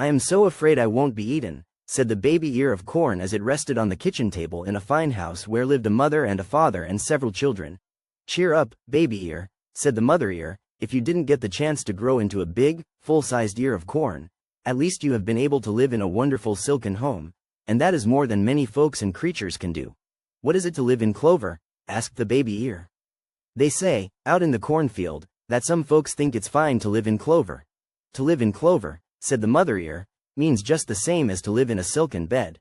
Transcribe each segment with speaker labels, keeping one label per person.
Speaker 1: I am so afraid I won't be eaten, said the baby ear of corn as it rested on the kitchen table in a fine house where lived a mother and a father and several children. Cheer up, baby ear, said the mother ear, if you didn't get the chance to grow into a big, full-sized ear of corn, at least you have been able to live in a wonderful silken home, and that is more than many folks and creatures can do. What is it to live in clover? Asked the baby ear. They say, out in the cornfield, that some folks think it's fine to live in clover. To live in clover, said the mother ear, means just the same as to live in a silken bed.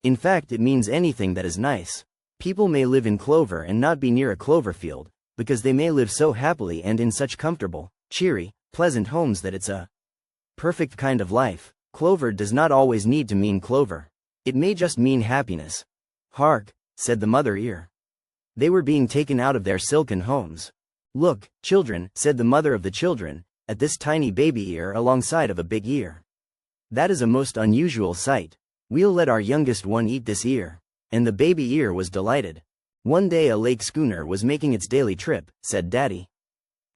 Speaker 1: In fact, it means anything that is nice. People may live in clover and not be near a clover field, because they may live so happily and in such comfortable, cheery, pleasant homes that it's a perfect kind of life. Clover does not always need to mean clover. It may just mean happiness. Hark, said the mother ear. They were being taken out of their silken homes. Look, children, said the mother of the children, at this tiny baby ear alongside of a big ear. That is a most unusual sight. We'll let our youngest one eat this ear. And the baby ear was delighted. One day a lake schooner was making its daily trip, said Daddy.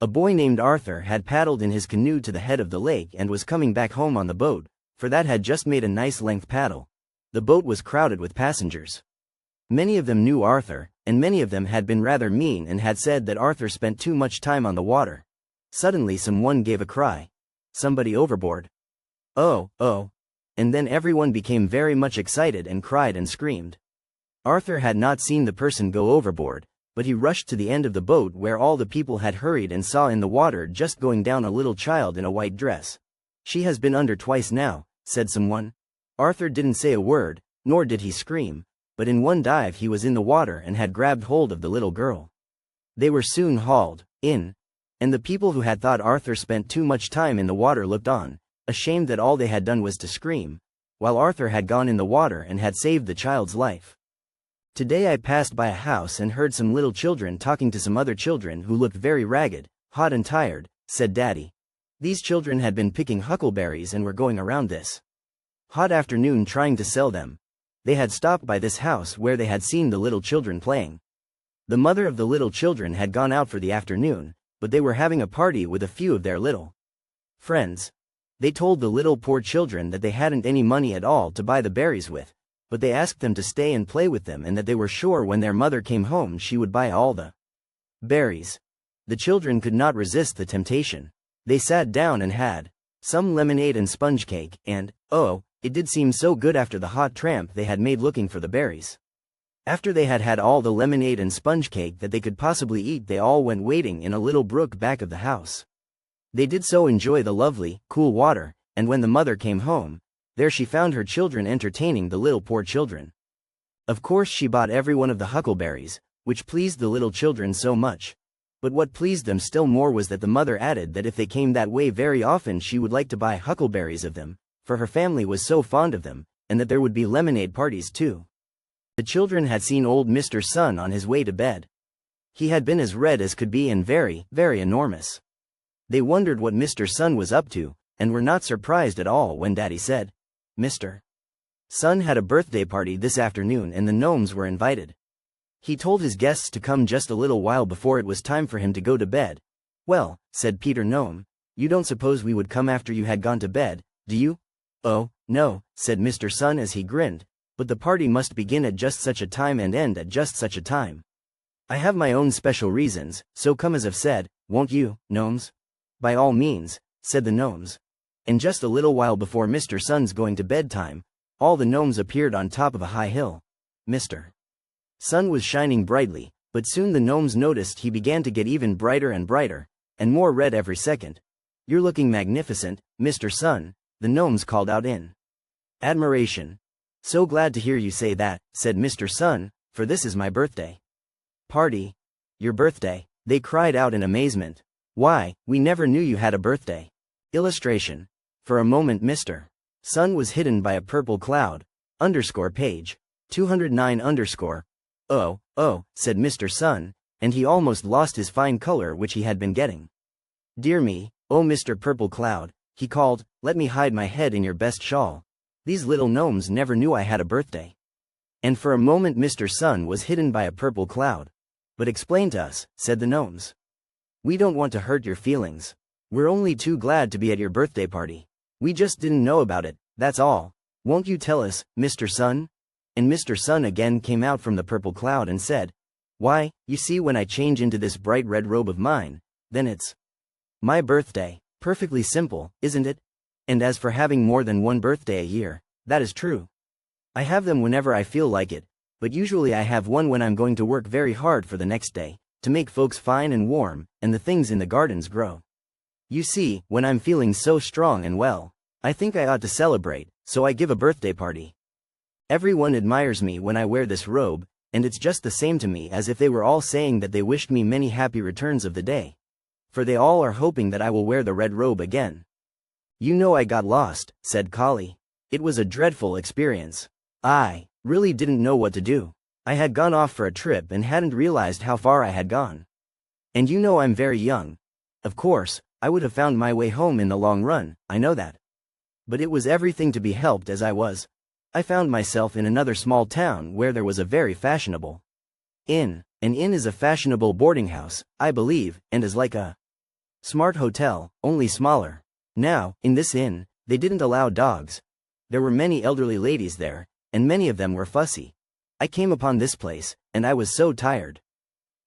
Speaker 1: A boy named Arthur had paddled in his canoe to the head of the lake and was coming back home on the boat, for that had just made a nice length paddle. The boat was crowded with passengers. Many of them knew Arthur, and many of them had been rather mean and had said that Arthur spent too much time on the water. Suddenly someone gave a cry. Somebody overboard. Oh, oh. And then everyone became very much excited and cried and screamed. Arthur had not seen the person go overboard, but he rushed to the end of the boat where all the people had hurried and saw in the water just going down a little child in a white dress. She has been under twice now, said someone. Arthur didn't say a word, nor did he scream, but in one dive he was in the water and had grabbed hold of the little girl. They were soon hauled in, and the people who had thought Arthur spent too much time in the water looked on, ashamed that all they had done was to scream, while Arthur had gone in the water and had saved the child's life. Today I passed by a house and heard some little children talking to some other children who looked very ragged, hot and tired, said Daddy. These children had been picking huckleberries and were going around this hot afternoon trying to sell them. They had stopped by this house where they had seen the little children playing. The mother of the little children had gone out for the afternoon, but they were having a party with a few of their little friends. They told the little poor children that they hadn't any money at all to buy the berries with, but they asked them to stay and play with them and that they were sure when their mother came home she would buy all the berries. The children could not resist the temptation. They sat down and had some lemonade and sponge cake, and, oh, it did seem so good after the hot tramp they had made looking for the berries. After they had had all the lemonade and sponge cake that they could possibly eat, they all went wading in a little brook back of the house. They did so enjoy the lovely, cool water, and when the mother came home, there she found her children entertaining the little poor children. Of course she bought every one of the huckleberries, which pleased the little children so much. But what pleased them still more was that the mother added that if they came that way very often she would like to buy huckleberries of them, for her family was so fond of them, and that there would be lemonade parties too. The children had seen old Mr. Sun on his way to bed. He had been as red as could be and very, very enormous. They wondered what Mr. Sun was up to, and were not surprised at all when Daddy said, Mr. Sun had a birthday party this afternoon and the gnomes were invited. He told his guests to come just a little while before it was time for him to go to bed. Well, said Peter Gnome, you don't suppose we would come after you had gone to bed, do you? Oh, no, said Mr. Sun as he grinned, but the party must begin at just such a time and end at just such a time. I have my own special reasons, so come as I've said, won't you, gnomes? By all means, said the gnomes. And just a little while before Mr. Sun's going to bedtime, all the gnomes appeared on top of a high hill. Mr. Sun was shining brightly, but soon the gnomes noticed he began to get even brighter and brighter, and more red every second. You're looking magnificent, Mr. Sun, the gnomes called out in admiration. So glad to hear you say that, said Mr. Sun, for this is my birthday party. Your birthday? They cried out in amazement. Why, we never knew you had a birthday. Illustration. For a moment Mr. Sun was hidden by a purple cloud. Page 209 Oh, said Mr. Sun, and he almost lost his fine color which he had been getting. Dear me, oh Mr. Purple Cloud, he called, let me hide my head in your best shawl. These little gnomes never knew I had a birthday. And for a moment Mr. Sun was hidden by a purple cloud. But explain to us, said the gnomes. We don't want to hurt your feelings. We're only too glad to be at your birthday party. We just didn't know about it, that's all. Won't you tell us, Mr. Sun? And Mr. Sun again came out from the purple cloud and said, Why, you see, when I change into this bright red robe of mine, then it's my birthday. Perfectly simple, isn't it? And as for having more than one birthday a year, that is true. I have them whenever I feel like it, but usually I have one when I'm going to work very hard for the next day, to make folks fine and warm, and the things in the gardens grow. You see, when I'm feeling so strong and well, I think I ought to celebrate, so I give a birthday party. Everyone admires me when I wear this robe, and it's just the same to me as if they were all saying that they wished me many happy returns of the day. For they all are hoping that I will wear the red robe again. You know, I got lost, said Collie. It was a dreadful experience. I really didn't know what to do. I had gone off for a trip and hadn't realized how far I had gone. And you know I'm very young. Of course, I would have found my way home in the long run, I know that. But it was everything to be helped as I was. I found myself in another small town where there was a very fashionable inn. An inn is a fashionable boarding house, I believe, and is like a smart hotel, only smaller. Now, in this inn, they didn't allow dogs. There were many elderly ladies there, and many of them were fussy. I came upon this place, and I was so tired.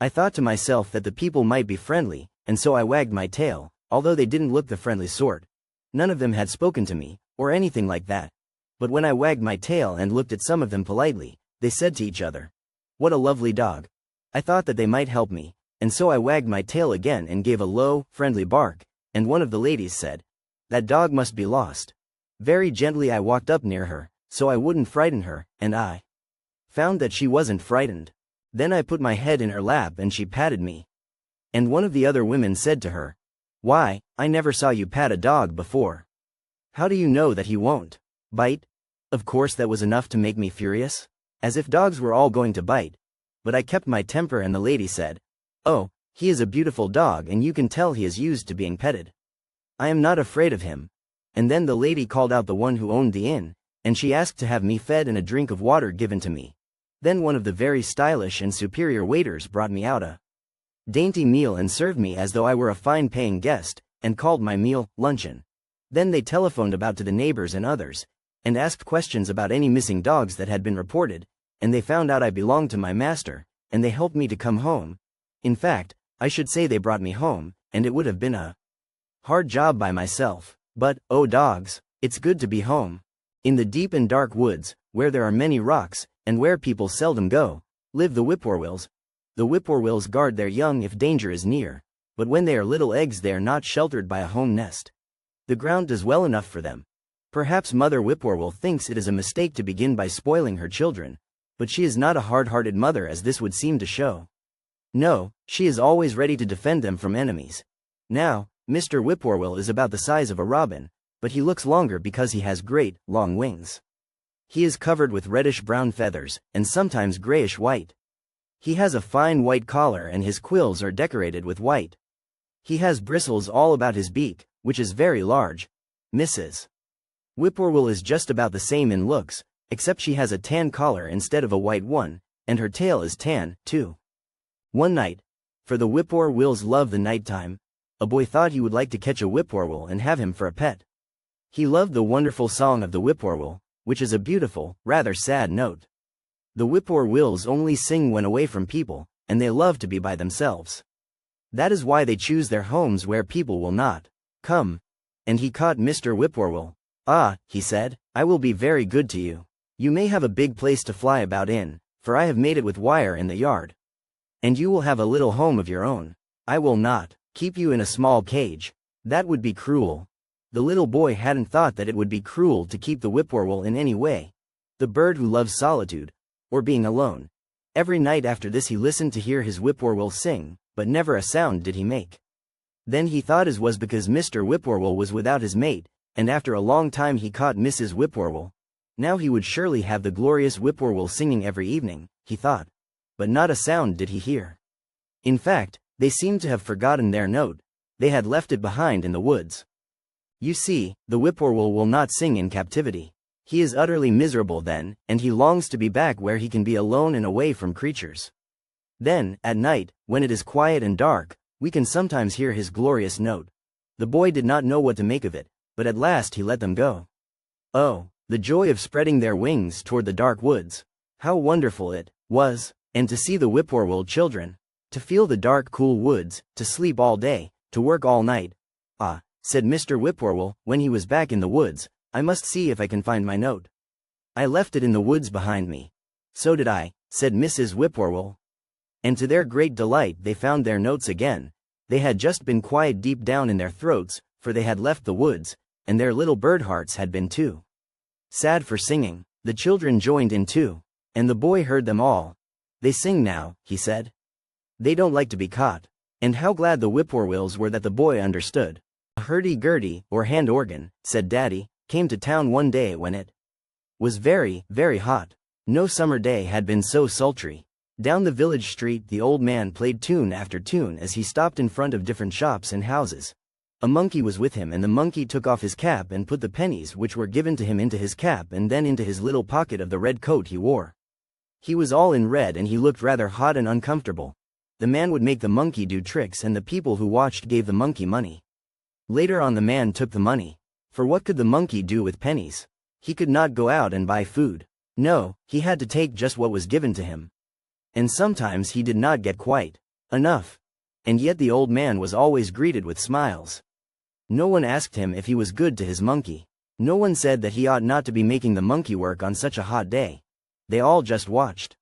Speaker 1: I thought to myself that the people might be friendly, and so I wagged my tail, although they didn't look the friendly sort. None of them had spoken to me, or anything like that. But when I wagged my tail and looked at some of them politely, they said to each other, What a lovely dog. I thought that they might help me, and so I wagged my tail again and gave a low, friendly bark, and one of the ladies said, That dog must be lost. Very gently I walked up near her, so I wouldn't frighten her, and I found that she wasn't frightened. Then I put my head in her lap and she patted me. And one of the other women said to her, Why, I never saw you pat a dog before. How do you know that he won't bite? Of course that was enough to make me furious, as if dogs were all going to bite. But I kept my temper and the lady said, Oh, he is a beautiful dog and you can tell he is used to being petted. I am not afraid of him. And then the lady called out the one who owned the inn, and she asked to have me fed and a drink of water given to me. Then one of the very stylish and superior waiters brought me out a dainty meal and served me as though I were a fine paying guest, and called my meal luncheon. Then they telephoned about to the neighbors and others, and asked questions about any missing dogs that had been reported, and they found out I belonged to my master, and they helped me to come home. In fact, I should say they brought me home, and it would have been a hard job by myself. But, oh dogs, it's good to be home. In the deep and dark woods, where there are many rocks, and where people seldom go, live the Whippoorwills. The Whippoorwills guard their young if danger is near, but when they are little eggs they are not sheltered by a home nest. The ground does well enough for them. Perhaps Mother Whippoorwill thinks it is a mistake to begin by spoiling her children, but she is not a hard-hearted mother as this would seem to show. No, she is always ready to defend them from enemies. Now, Mr. Whippoorwill is about the size of a robin, but he looks longer because he has great, long wings. He is covered with reddish-brown feathers, and sometimes grayish-white. He has a fine white collar and his quills are decorated with white. He has bristles all about his beak, which is very large. Mrs. Whippoorwill is just about the same in looks, except she has a tan collar instead of a white one, and her tail is tan, too. One night, for the Whippoorwills love the nighttime, a boy thought he would like to catch a whippoorwill and have him for a pet. He loved the wonderful song of the whippoorwill, which is a beautiful, rather sad note. The whippoorwills only sing when away from people, and they love to be by themselves. That is why they choose their homes where people will not come. And he caught Mr. Whippoorwill. Ah, he said, I will be very good to you. You may have a big place to fly about in, for I have made it with wire in the yard. And you will have a little home of your own. I will not keep you in a small cage. That would be cruel. The little boy hadn't thought that it would be cruel to keep the whippoorwill in any way. The bird who loves solitude, or being alone. Every night after this he listened to hear his whippoorwill sing, but never a sound did he make. Then he thought it was because Mr. Whippoorwill was without his mate, and after a long time he caught Mrs. Whippoorwill. Now he would surely have the glorious whippoorwill singing every evening, he thought. But not a sound did he hear. In fact, they seemed to have forgotten their note. They had left it behind in the woods. You see, the whippoorwill will not sing in captivity. He is utterly miserable then, and he longs to be back where he can be alone and away from creatures. Then, at night, when it is quiet and dark, we can sometimes hear his glorious note. The boy did not know what to make of it, but at last he let them go. Oh, the joy of spreading their wings toward the dark woods. How wonderful it was, and to see the Whippoorwill children. To feel the dark cool woods, to sleep all day, to work all night. Ah, said Mr. Whippoorwill, when he was back in the woods, I must see if I can find my note. I left it in the woods behind me. So did I, said Mrs. Whippoorwill. And to their great delight they found their notes again. They had just been quiet deep down in their throats, for they had left the woods, and their little bird hearts had been too sad for singing. The children joined in too, and the boy heard them all. They sing now, he said. They don't like to be caught. And how glad the Whippoorwills were that the boy understood. A hurdy-gurdy, or hand organ, said Daddy, came to town one day when it was very, very hot. No summer day had been so sultry. Down the village street the old man played tune after tune as he stopped in front of different shops and houses. A monkey was with him, and the monkey took off his cap and put the pennies which were given to him into his cap and then into his little pocket of the red coat he wore. He was all in red and he looked rather hot and uncomfortable. The man would make the monkey do tricks and the people who watched gave the monkey money. Later on the man took the money. For what could the monkey do with pennies? He could not go out and buy food. No, he had to take just what was given to him. And sometimes he did not get quite enough. And yet the old man was always greeted with smiles. No one asked him if he was good to his monkey. No one said that he ought not to be making the monkey work on such a hot day. They all just watched.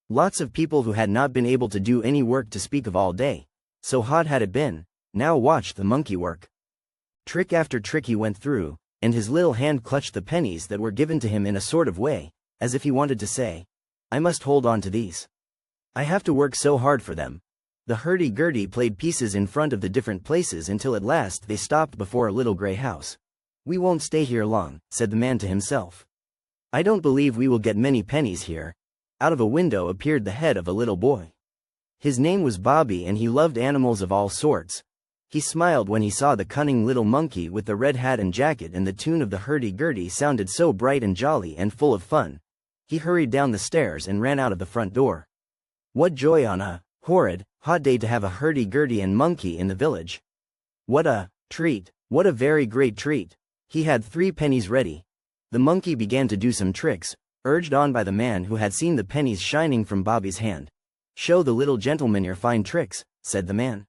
Speaker 1: Lots of people who had not been able to do any work to speak of all day, so hot had it been, now watched the monkey work. Trick after trick he went through, and his little hand clutched the pennies that were given to him in a sort of way, as if he wanted to say, I must hold on to these. I have to work so hard for them. The hurdy-gurdy played pieces in front of the different places until at last they stopped before a little gray house. We won't stay here long, said the man to himself. I don't believe we will get many pennies here. Out of a window appeared the head of a little boy. His name was Bobby and he loved animals of all sorts. He smiled when he saw the cunning little monkey with the red hat and jacket, and the tune of the hurdy-gurdy sounded so bright and jolly and full of fun. He hurried down the stairs and ran out of the front door. What joy on a horrid, hot day to have a hurdy-gurdy and monkey in the village. What a treat, what a very great treat. He had 3 pennies ready. The monkey began to do some tricks, urged on by the man who had seen the pennies shining from Bobby's hand. Show the little gentleman your fine tricks, said the man.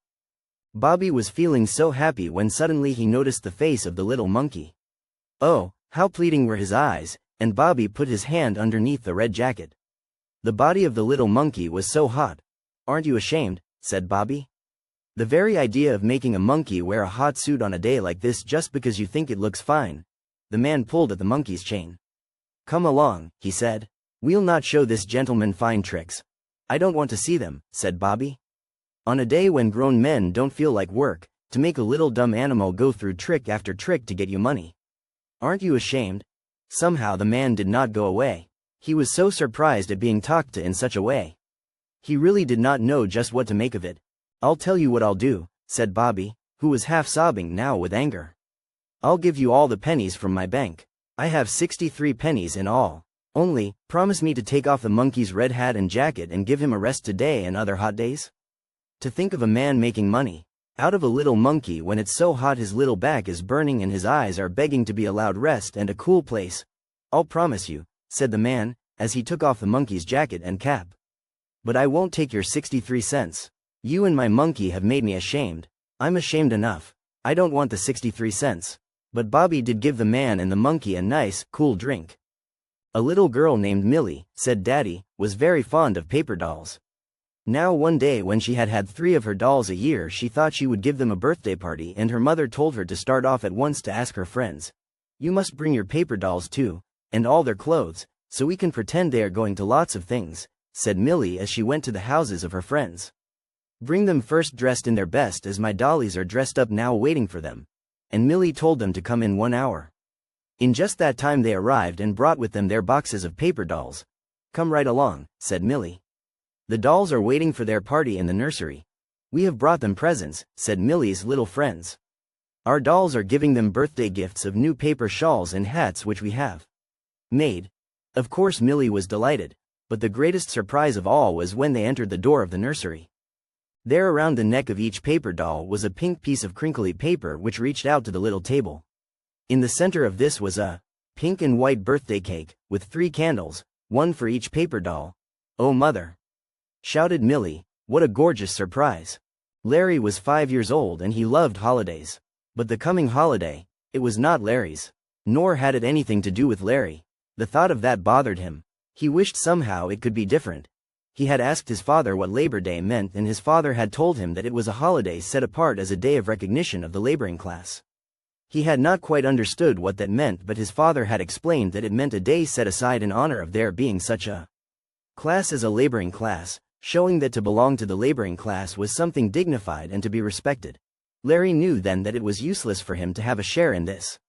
Speaker 1: Bobby was feeling so happy when suddenly he noticed the face of the little monkey. Oh, how pleading were his eyes, and Bobby put his hand underneath the red jacket. The body of the little monkey was so hot. Aren't you ashamed, said Bobby. The very idea of making a monkey wear a hot suit on a day like this just because you think it looks fine. The man pulled at the monkey's chain. Come along, he said. We'll not show this gentleman fine tricks. I don't want to see them, said Bobby. On a day when grown men don't feel like work, to make a little dumb animal go through trick after trick to get you money. Aren't you ashamed? Somehow the man did not go away. He was so surprised at being talked to in such a way. He really did not know just what to make of it. I'll tell you what I'll do, said Bobby, who was half sobbing now with anger. I'll give you all the pennies from my bank. I have 63 pennies in all. Only, promise me to take off the monkey's red hat and jacket and give him a rest today and other hot days. To think of a man making money out of a little monkey when it's so hot his little back is burning and his eyes are begging to be allowed rest and a cool place. I'll promise you, said the man, as he took off the monkey's jacket and cap. But I won't take your 63 cents. You and my monkey have made me ashamed. I'm ashamed enough. I don't want the 63 cents. But Bobby did give the man and the monkey a nice, cool drink. A little girl named Millie, said Daddy, was very fond of paper dolls. Now one day when she had had 3 of her dolls a year, she thought she would give them a birthday party, and her mother told her to start off at once to ask her friends. You must bring your paper dolls too, and all their clothes, so we can pretend they are going to lots of things, said Millie as she went to the houses of her friends. Bring them first dressed in their best, as my dollies are dressed up now waiting for them. And Millie told them to come in 1 hour. In just that time they arrived and brought with them their boxes of paper dolls. Come right along, said Millie. The dolls are waiting for their party in the nursery. We have brought them presents, said Millie's little friends. Our dolls are giving them birthday gifts of new paper shawls and hats which we have made. Of course Millie was delighted, but the greatest surprise of all was when they entered the door of the nursery. There around the neck of each paper doll was a pink piece of crinkly paper which reached out to the little table. In the center of this was a pink and white birthday cake, with 3 candles, one for each paper doll. "Oh, Mother!" shouted Millie, "what a gorgeous surprise." Larry was 5 years old and he loved holidays. But the coming holiday, it was not Larry's. Nor had it anything to do with Larry. The thought of that bothered him. He wished somehow it could be different. He had asked his father what Labor Day meant, and his father had told him that it was a holiday set apart as a day of recognition of the laboring class. He had not quite understood what that meant, but his father had explained that it meant a day set aside in honor of there being such a class as a laboring class, showing that to belong to the laboring class was something dignified and to be respected. Larry knew then that it was useless for him to have a share in this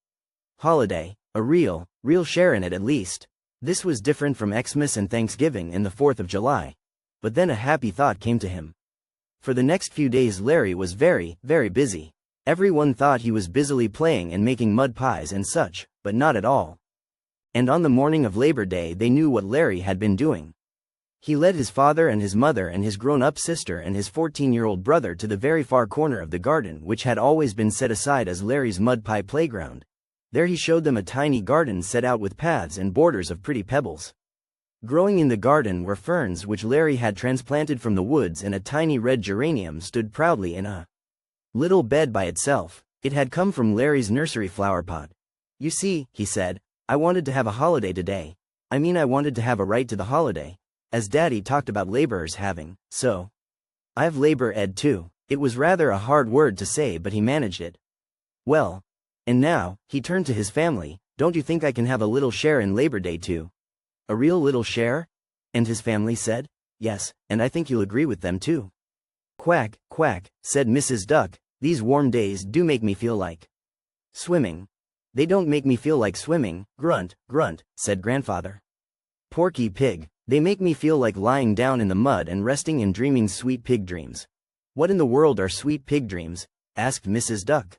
Speaker 1: holiday, a real share in it at least. This was different from Xmas and Thanksgiving and the 4th of July. But then a happy thought came to him. For the next few days Larry was very, very busy. Everyone thought he was busily playing and making mud pies and such, but not at all. And on the morning of Labor Day they knew what Larry had been doing. He led his father and his mother and his grown-up sister and his 14-year-old brother to the very far corner of the garden which had always been set aside as Larry's mud pie playground. There he showed them a tiny garden set out with paths and borders of pretty pebbles. Growing in the garden were ferns which Larry had transplanted from the woods, and a tiny red geranium stood proudly in a little bed by itself. It had come from Larry's nursery flower pot. "You see," he said, "I wanted to have a holiday today. I wanted to have a right to the holiday, as Daddy talked about laborers having, so I've Labor Ed too." It was rather a hard word to say, but he managed it. "Well, and now," he turned to his family, "don't you think I can have a little share in Labor Day too?" "A real little share?" And his family said, "Yes, and I think you'll agree with them too." "Quack, quack," said Mrs. Duck, "these warm days do make me feel like swimming." "They don't make me feel like swimming." "Grunt, grunt," said Grandfather Porky Pig. "They make me feel like lying down in the mud and resting and dreaming sweet pig dreams." "What in the world are sweet pig dreams?" asked Mrs. Duck.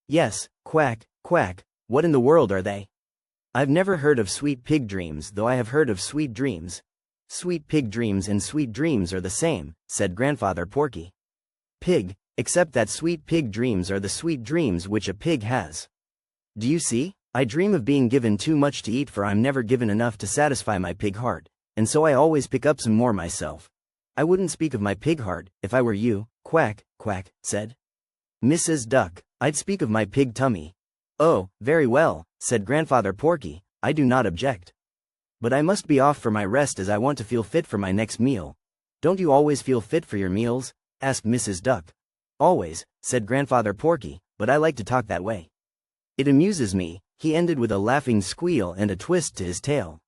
Speaker 1: "Yes, quack, quack, what in the world are they?" "I've never heard of sweet pig dreams, though I have heard of sweet dreams." "Sweet pig dreams and sweet dreams are the same," said Grandfather Porky Pig, "except that sweet pig dreams are the sweet dreams which a pig has. Do you see? I dream of being given too much to eat, for I'm never given enough to satisfy my pig heart, and so I always pick up some more myself. I wouldn't speak of my pig heart, if I were you." "Quack, quack," said Mrs. Duck. "I'd speak of my pig tummy." "Oh, very well," said Grandfather Porky, "I do not object. But I must be off for my rest, as I want to feel fit for my next meal." "Don't you always feel fit for your meals?" asked Mrs. Duck. "Always," said Grandfather Porky, "but I like to talk that way. It amuses me," he ended with a laughing squeal and a twist to his tail.